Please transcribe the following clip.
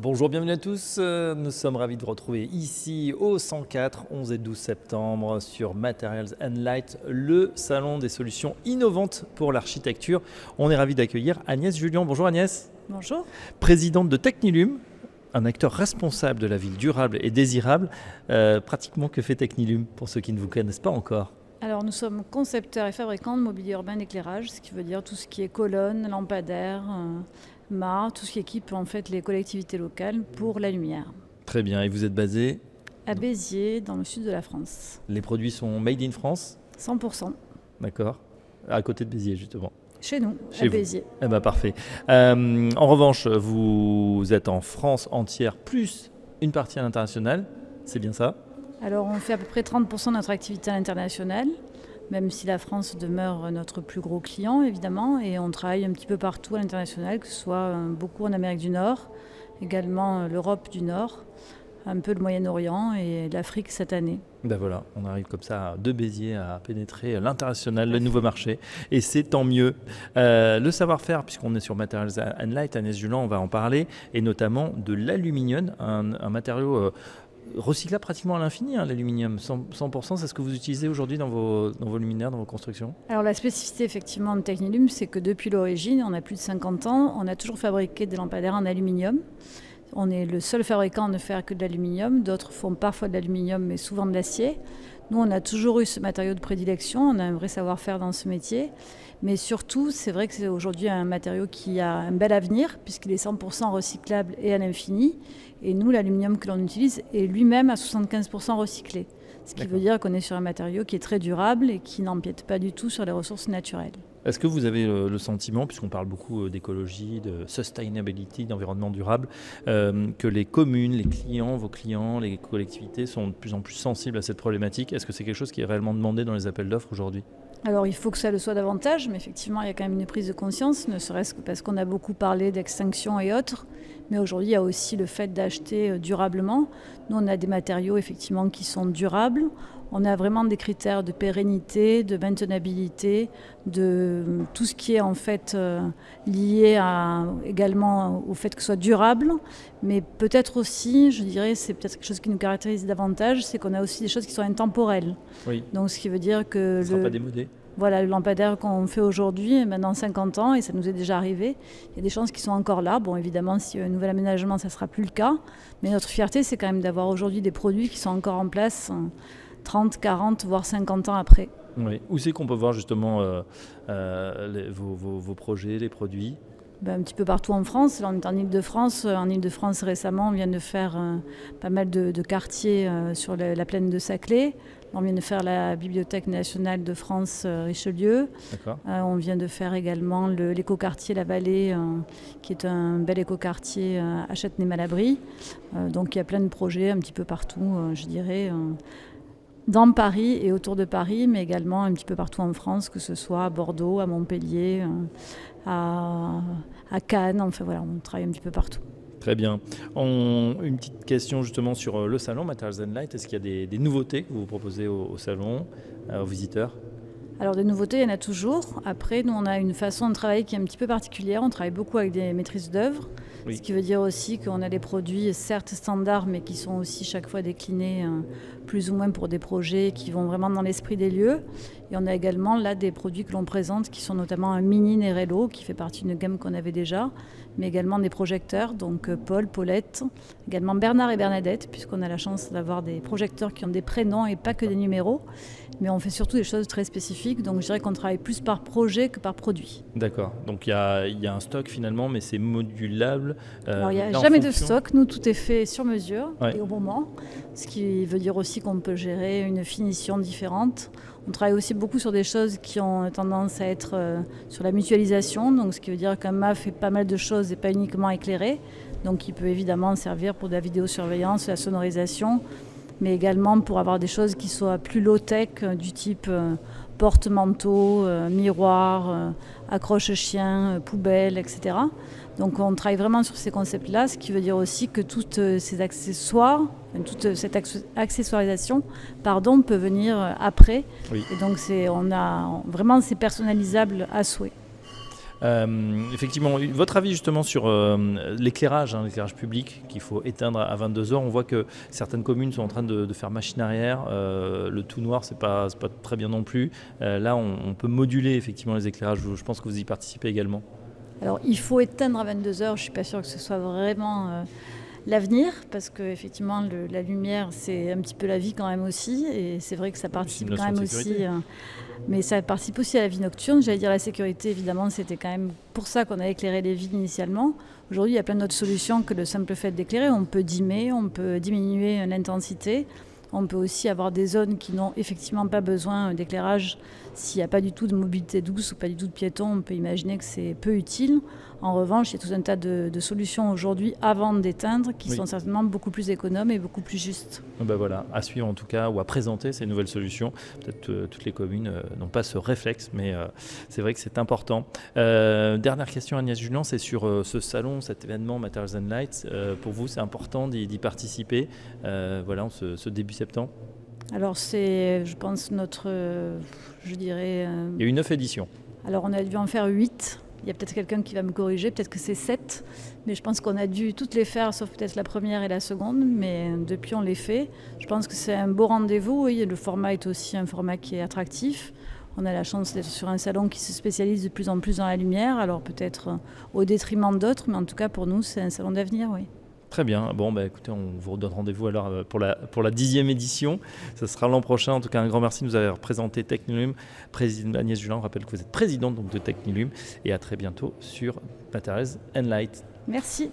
Bonjour, bienvenue à tous. Nous sommes ravis de vous retrouver ici au 104, 11 et 12 septembre sur Materials and Light, le salon des solutions innovantes pour l'architecture. On est ravis d'accueillir Agnès Jullian. Bonjour Agnès. Bonjour. Présidente de Technilum, un acteur responsable de la ville durable et désirable. Pratiquement, que fait Technilum pour ceux qui ne vous connaissent pas encore? Alors nous sommes concepteurs et fabricants de mobilier urbain d'éclairage, ce qui veut dire tout ce qui est colonnes, lampadaires, mâts, tout ce qui équipe en fait les collectivités locales pour la lumière. Très bien, et vous êtes basé à Béziers, dans le sud de la France. Les produits sont made in France? 100%. D'accord, à côté de Béziers justement. Chez nous, Chez à Béziers. Eh ben, parfait. En revanche, vous êtes en France entière, plus une partie à l'international, c'est bien ça? Alors on fait à peu près 30% de notre activité à l'international, même si la France demeure notre plus gros client évidemment, et on travaille un petit peu partout à l'international, que ce soit beaucoup en Amérique du Nord, également l'Europe du Nord, un peu le Moyen-Orient et l'Afrique cette année. Ben voilà, on arrive comme ça de Béziers à pénétrer l'international, le nouveau marché, et c'est tant mieux. Le savoir-faire, puisqu'on est sur Materials and Light, Agnès Jullian, on va en parler, et notamment de l'aluminium, un matériau recyclable pratiquement à l'infini, l'aluminium, 100%, c'est ce que vous utilisez aujourd'hui dans vos luminaires, dans vos constructions? Alors la spécificité effectivement de Technilum, c'est que depuis l'origine, on a plus de 50 ans, on a toujours fabriqué des lampadaires en aluminium. On est le seul fabricant à ne faire que de l'aluminium, d'autres font parfois de l'aluminium mais souvent de l'acier. Nous, on a toujours eu ce matériau de prédilection, on a un vrai savoir-faire dans ce métier. Mais surtout, c'est vrai que c'est aujourd'hui un matériau qui a un bel avenir, puisqu'il est 100% recyclable et à l'infini. Et nous, l'aluminium que l'on utilise est lui-même à 75% recyclé. Ce qui veut dire qu'on est sur un matériau qui est très durable et qui n'empiète pas du tout sur les ressources naturelles. Est-ce que vous avez le sentiment, puisqu'on parle beaucoup d'écologie, de sustainability, d'environnement durable, que les communes, les clients, vos clients, les collectivités sont de plus en plus sensibles à cette problématique? Est-ce que c'est quelque chose qui est réellement demandé dans les appels d'offres aujourd'hui? Alors il faut que ça le soit davantage, mais effectivement il y a quand même une prise de conscience, ne serait-ce que parce qu'on a beaucoup parlé d'extinction et autres. Mais aujourd'hui il y a aussi le fait d'acheter durablement. Nous on a des matériaux effectivement qui sont durables. On a vraiment des critères de pérennité, de maintenabilité, de tout ce qui est en fait lié également au fait que ce soit durable. Mais peut-être aussi, je dirais, c'est peut-être quelque chose qui nous caractérise davantage, c'est qu'on a aussi des choses qui sont intemporelles. Oui. Donc ce qui veut dire que ça ne sera pas démodé. Voilà, le lampadaire qu'on fait aujourd'hui, maintenant 50 ans, et ça nous est déjà arrivé, il y a des chances qui sont encore là. Bon, évidemment, s'il y a un nouvel aménagement, ça ne sera plus le cas. Mais notre fierté, c'est quand même d'avoir aujourd'hui des produits qui sont encore en place 30, 40, voire 50 ans après. Oui. Où c'est qu'on peut voir justement vos projets, les produits? Un petit peu partout en France. Là, on est en Ile-de-France. En Ile-de-France, récemment, on vient de faire pas mal de quartiers sur la plaine de Saclay. On vient de faire la Bibliothèque nationale de France Richelieu. On vient de faire également l'écoquartier La Vallée, qui est un bel écoquartier à Châtenay-Malabry. Donc il y a plein de projets un petit peu partout, je dirais, dans Paris et autour de Paris, mais également un petit peu partout en France, que ce soit à Bordeaux, à Montpellier, à Cannes. Enfin voilà, on travaille un petit peu partout. Très bien. Une petite question justement sur le salon Materials and Light. Est-ce qu'il y a des nouveautés que vous proposez au salon, aux visiteurs? Alors des nouveautés, il y en a toujours. Après, nous, on a une façon de travailler qui est un petit peu particulière. On travaille beaucoup avec des maîtrises d'œuvre, ce qui veut dire aussi qu'on a des produits certes standards, mais qui sont aussi chaque fois déclinés plus ou moins pour des projets qui vont vraiment dans l'esprit des lieux. Et on a également là des produits que l'on présente qui sont notamment un mini Nerello qui fait partie d'une gamme qu'on avait déjà, mais également des projecteurs, donc Paul, Paulette, également Bernard et Bernadette, puisqu'on a la chance d'avoir des projecteurs qui ont des prénoms et pas que des numéros. Mais on fait surtout des choses très spécifiques, donc je dirais qu'on travaille plus par projet que par produit. D'accord, donc il y a un stock finalement, mais c'est modulable. Alors il n'y a jamais de stock, nous tout est fait sur mesure et au moment, ce qui veut dire aussi qu'on peut gérer une finition différente. On travaille aussi beaucoup sur des choses qui ont tendance à être sur la mutualisation, donc ce qui veut dire qu'un mât fait pas mal de choses et pas uniquement éclairé, donc il peut évidemment servir pour de la vidéosurveillance, de la sonorisation, mais également pour avoir des choses qui soient plus low-tech, du type porte-manteau, miroir, accroche-chien, poubelle, etc. Donc on travaille vraiment sur ces concepts-là, ce qui veut dire aussi que tous ces accessoires, toute cette accessoirisation, peut venir après. Oui. Et donc c'est personnalisable à souhait. Effectivement, votre avis justement sur l'éclairage, l'éclairage public qu'il faut éteindre à 22 h. On voit que certaines communes sont en train de faire machine arrière. Le tout noir, c'est pas très bien non plus. Là, on peut moduler effectivement les éclairages. Je pense que vous y participez également. Alors, il faut éteindre à 22 h. Je ne suis pas sûre que ce soit vraiment l'avenir, parce qu'effectivement, la lumière, c'est un petit peu la vie quand même aussi. Et c'est vrai que ça participe quand même aussi... mais ça participe aussi à la vie nocturne. J'allais dire la sécurité, évidemment, c'était quand même pour ça qu'on a éclairé les villes initialement. Aujourd'hui, il y a plein d'autres solutions que le simple fait d'éclairer. On peut dimmer, on peut diminuer l'intensité. On peut aussi avoir des zones qui n'ont effectivement pas besoin d'éclairage. S'il n'y a pas du tout de mobilité douce ou pas du tout de piétons, on peut imaginer que c'est peu utile. En revanche, il y a tout un tas de solutions aujourd'hui avant d'éteindre qui sont certainement beaucoup plus économes et beaucoup plus justes. Ben voilà, à suivre en tout cas, ou à présenter ces nouvelles solutions. Peut-être toutes les communes n'ont pas ce réflexe, mais c'est vrai que c'est important. Dernière question, Agnès Julien, c'est sur ce salon, cet événement Materials and Lights. Pour vous, c'est important d'y participer, voilà, ce début septembre? Alors c'est, je pense, je dirais... Il y a eu 9 éditions. Alors on a dû en faire 8. Il y a peut-être quelqu'un qui va me corriger, peut-être que c'est 7. Mais je pense qu'on a dû toutes les faire, sauf peut-être la première et la seconde. Mais depuis, on les fait. Je pense que c'est un beau rendez-vous. Oui, le format est aussi un format qui est attractif. On a la chance d'être sur un salon qui se spécialise de plus en plus dans la lumière. Alors peut-être au détriment d'autres, mais en tout cas pour nous, c'est un salon d'avenir, oui. Très bien. Bon, écoutez, on vous redonne rendez-vous alors pour la 10e édition. Ce sera l'an prochain. En tout cas, un grand merci de nous avoir présenté Technilum. Agnès Julien, on rappelle que vous êtes présidente donc, de Technilum. Et à très bientôt sur Materials and Light. Merci.